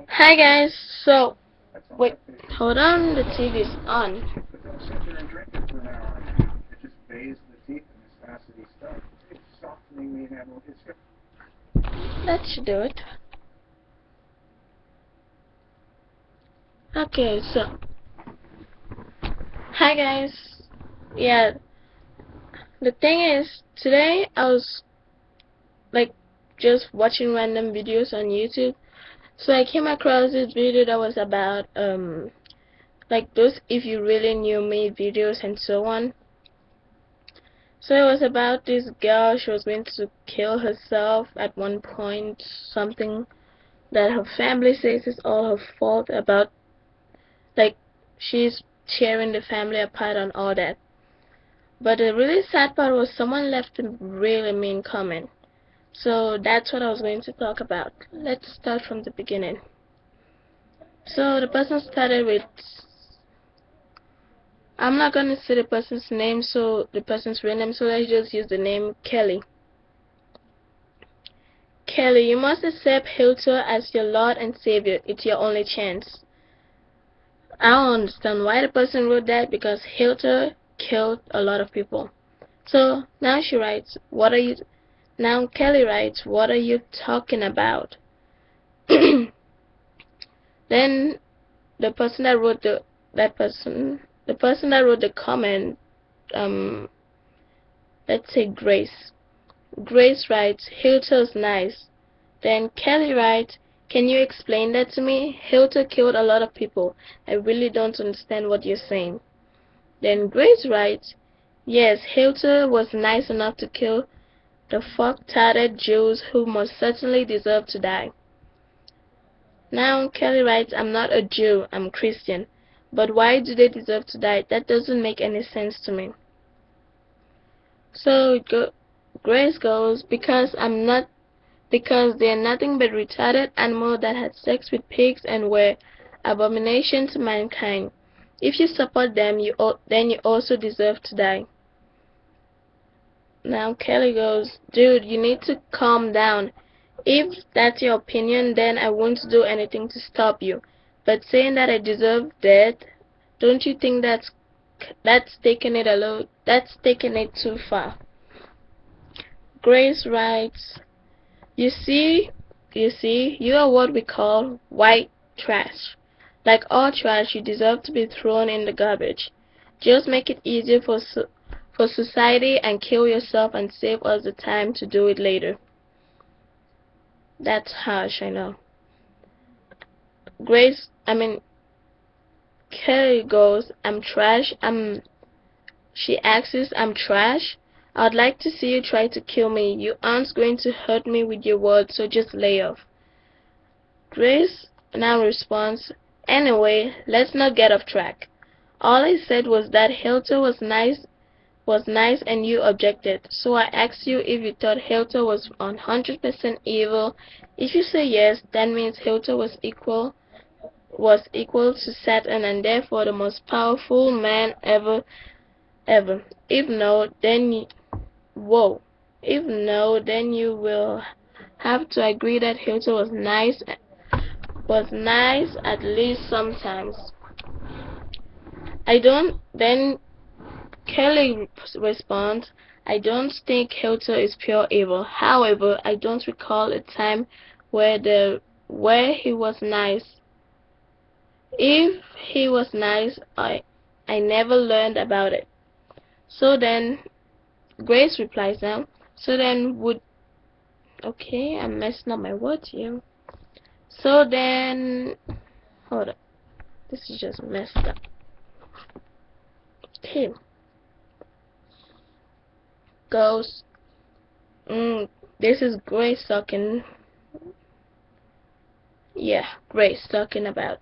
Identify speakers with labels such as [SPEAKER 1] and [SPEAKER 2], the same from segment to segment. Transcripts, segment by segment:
[SPEAKER 1] Hi guys, so wait, hold on, the TV is on. That should do it. Okay, so hi guys. Yeah, the thing is, today I was like just watching random videos on YouTube. So I came across this video that was about like those if you really knew me videos and so on. So it was about this girl. She was going to kill herself at one point, something that her family says is all her fault about, like she's tearing the family apart and all that. But the really sad part was someone left a really mean comment. So that's what I was going to talk about. Let's start from the beginning. So the person started with, I'm not gonna say the person's name, so the person's real name, so let's just use the name Kelly. Kelly, you must accept Hilter as your Lord and Savior. It's your only chance. I don't understand why the person wrote that, because Hilter killed a lot of people. So now she writes, what are you, now Kelly writes, what are you talking about? Then the person that wrote the person that wrote the comment, let's say Grace. Grace writes, Hilter's nice. Then Kelly writes, can you explain that to me? Hilter killed a lot of people. I really don't understand what you're saying. Then Grace writes, yes, Hilter was nice enough to kill the fuck-tarded Jews who most certainly deserve to die. Now Kelly writes, I'm not a Jew, I'm Christian. But why do they deserve to die? That doesn't make any sense to me. So Grace goes, because they're nothing but retarded animals that had sex with pigs and were abomination to mankind. If you support them, then you also deserve to die. Now Kelly goes, dude, you need to calm down. If that's your opinion, then I won't do anything to stop you. But saying that I deserve death, don't you think that's taking it too far? Grace writes, You see, you are what we call white trash. Like all trash, you deserve to be thrown in the garbage. Just make it easier for society and kill yourself and save us the time to do it later. That's harsh, I know. Kelly goes, I'm trash. She asks, I'm trash. I'd like to see you try to kill me. You aren't going to hurt me with your words, so just lay off. Grace now responds, anyway, let's not get off track. All I said was that Hilter was nice and you objected. So I asked you if you thought Hilter was 100% evil. If you say yes, that means Hilter was equal to Satan and therefore the most powerful man ever. If no, then whoa. If no, then you will have to agree that Hilter was nice at least sometimes. I don't. Then Kelly responds, I don't think Hilter is pure evil. However, I don't recall a time where he was nice. If he was nice, I never learned about it. So then, Grace replies now, so then okay, I'm messing up my words here. So then, hold up, this is just messed up. Okay. Goes, this is Grace talking. Yeah, Grace talking about.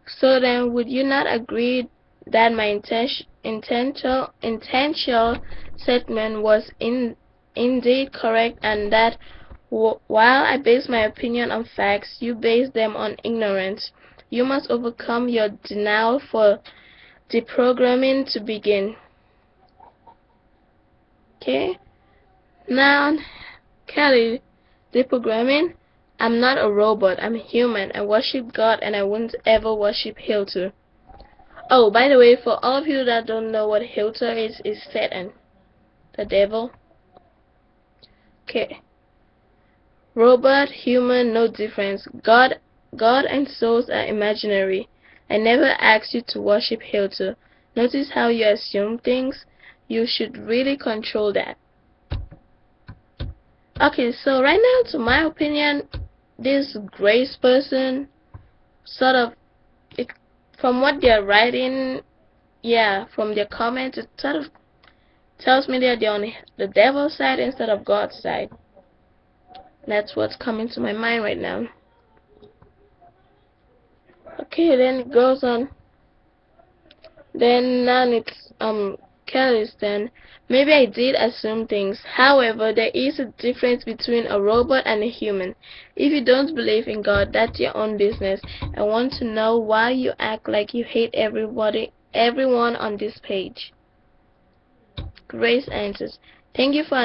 [SPEAKER 1] So then, would you not agree that my intentional statement was indeed correct, and that while I base my opinion on facts, you base them on ignorance? You must overcome your denial for deprogramming to begin. Okay? Now, Kelly Deprogramming? I'm not a robot. I'm human. I worship God and I wouldn't ever worship hilter. Oh, by the way, for all of you that don't know what hilter is Satan, the devil. Okay. Robot, human, no difference. God and souls are imaginary. I never asked you to worship hilter. Notice how you assume things? You should really control that. Okay, so right now, to my opinion, this Grace person sort of, it, from what they're writing, yeah, from their comments, it sort of tells me that they're on the devil's side instead of God's side. That's what's coming to my mind right now. Okay, then it goes on. Then now it's Kelly's then. Maybe I did assume things. However, there is a difference between a robot and a human. If you don't believe in God, that's your own business. I want to know why you act like you hate everyone on this page. Grace answers. Thank you for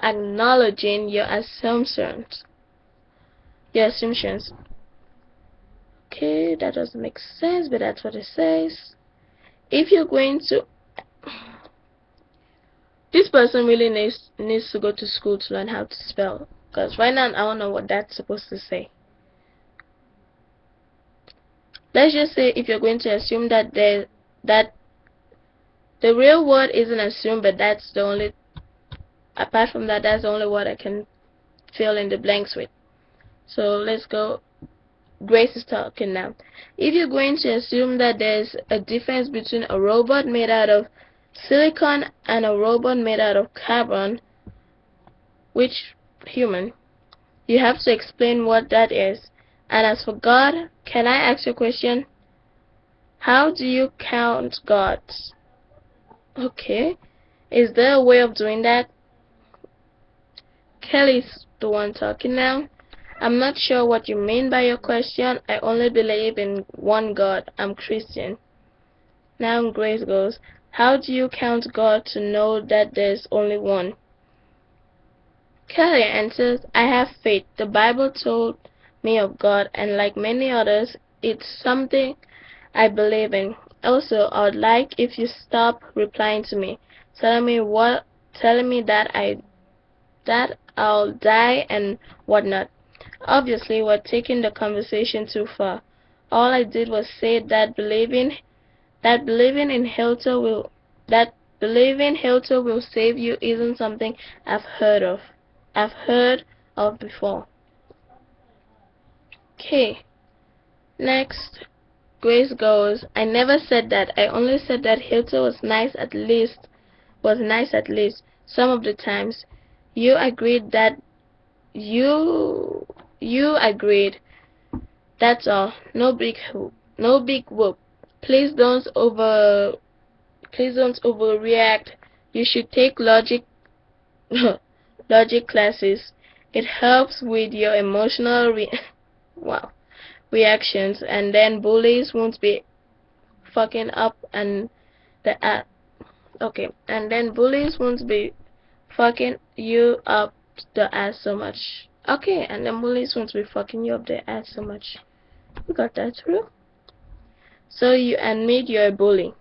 [SPEAKER 1] acknowledging your assumptions. Okay, that doesn't make sense, but that's what it says. If you're going to, this person really needs to go to school to learn how to spell, because right now I don't know what that's supposed to say. Let's just say if you're going to assume that the real word isn't assumed, but that's the only, apart from that, that's the only word I can fill in the blanks with. So let's go. Grace is talking now. If you're going to assume that there's a difference between a robot made out of silicon and a robot made out of carbon, which human, you have to explain what that is. And as for God, can I ask you a question? How do you count gods? Okay. Is there a way of doing that? Kelly's the one talking now. I'm not sure what you mean by your question. I only believe in one God. I'm Christian. Now Grace goes, how do you count God to know that there's only one? Kelly answers, I have faith. The Bible told me of God, and like many others, it's something I believe in. Also, I would like if you stop replying to me, telling me that I'll die and whatnot. Obviously, we're taking the conversation too far. All I did was say that believing in Hilter will save you isn't something I've heard of before. Okay. Next, Grace goes, I never said that. I only said that Hilter was nice at least some of the times. You agreed that you agreed. That's all. No big whoop. Please don't overreact. You should take logic classes. It helps with your emotional reactions, and then bullies won't be fucking up and and then bullies won't be fucking you up the ass so much. Okay, and then bullies won't be fucking you up the ass so much. You got that through? So you admit you're a bully.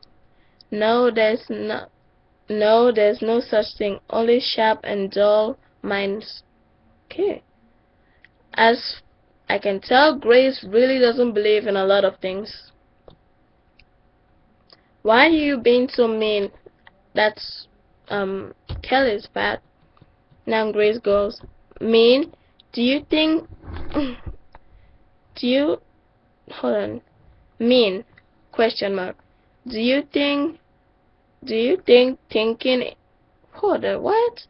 [SPEAKER 1] No, there's no such thing. Only sharp and dull minds. Okay. As I can tell, Grace really doesn't believe in a lot of things. Why are you being so mean? That's Kelly's bad. Now Grace goes, mean? Do you think hold on. Mean? Question mark. Do you think thinking, hold on, what?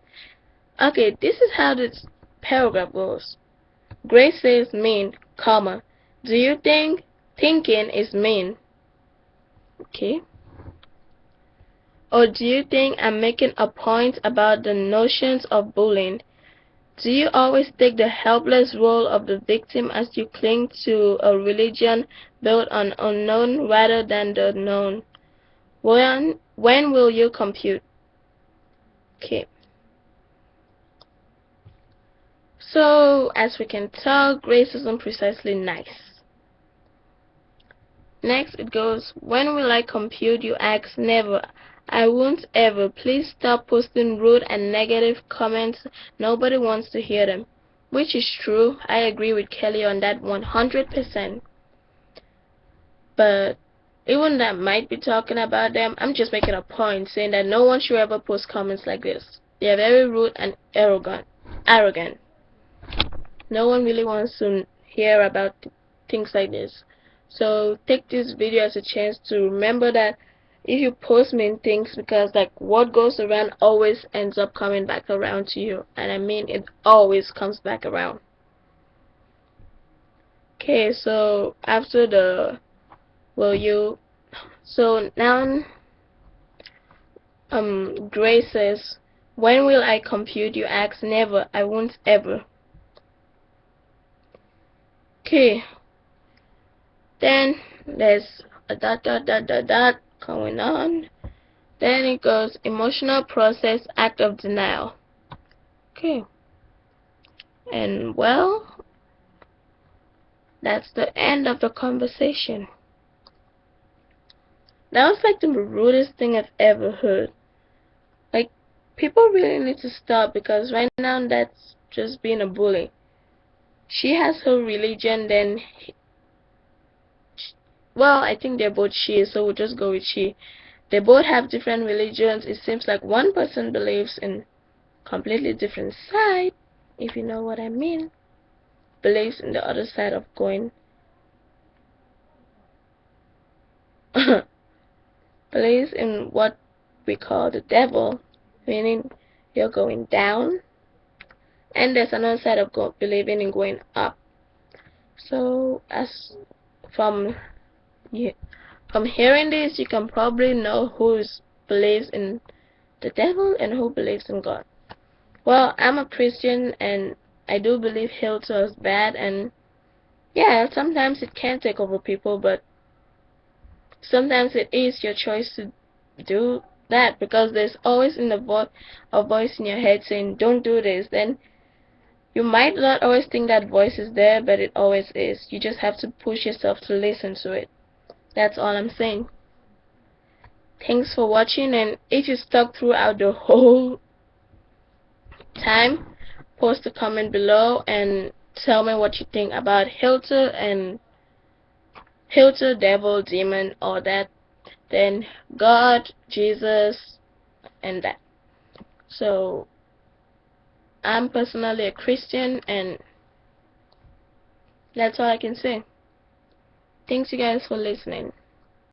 [SPEAKER 1] Okay, this is how this paragraph goes. Grace says mean, comma. Do you think thinking is mean? Okay. Or do you think I'm making a point about the notions of bullying? Do you always take the helpless role of the victim as you cling to a religion built on unknown rather than the known? When will you compute? Okay. So, as we can tell, grace isn't precisely nice. Next, it goes, when will I compute? You ask. Never. I won't ever. Please stop posting rude and negative comments. Nobody wants to hear them. Which is true. I agree with Kelly on that 100%. But even that might be talking about them, I'm just making a point saying that no one should ever post comments like this. They are very rude and arrogant. No one really wants to hear about things like this. So take this video as a chance to remember that if you post mean things, because like what goes around always ends up coming back around to you, and I mean it always comes back around. Okay, so after the will you, so now Grace says, when will I compute? You ask. Never. I won't ever. Okay, then there's a dot going on. Then it goes, emotional process, act of denial. Okay, and well, that's the end of the conversation. That was like the rudest thing I've ever heard. Like, people really need to stop, because right now that's just being a bully. She has her religion, then well, I think they're both she, so we'll just go with she. They both have different religions. It seems like one person believes in completely different side, if you know what I mean. Believes in the other side of going believes in what we call the devil, meaning you're going down, and there's another side of believing in going up. So as from yeah, from hearing this, you can probably know who believes in the devil and who believes in God. Well, I'm a Christian, and I do believe hilter is bad, and yeah, sometimes it can take over people, but sometimes it is your choice to do that, because there's always in the a voice in your head saying don't do this. Then you might not always think that voice is there, but it always is. You just have to push yourself to listen to it. That's all I'm saying. Thanks for watching, and if you stuck throughout the whole time, post a comment below and tell me what you think about hilter and hilter, devil, demon, all that. Then God, Jesus, and that. So I'm personally a Christian, and that's all I can say. Thanks you guys for listening.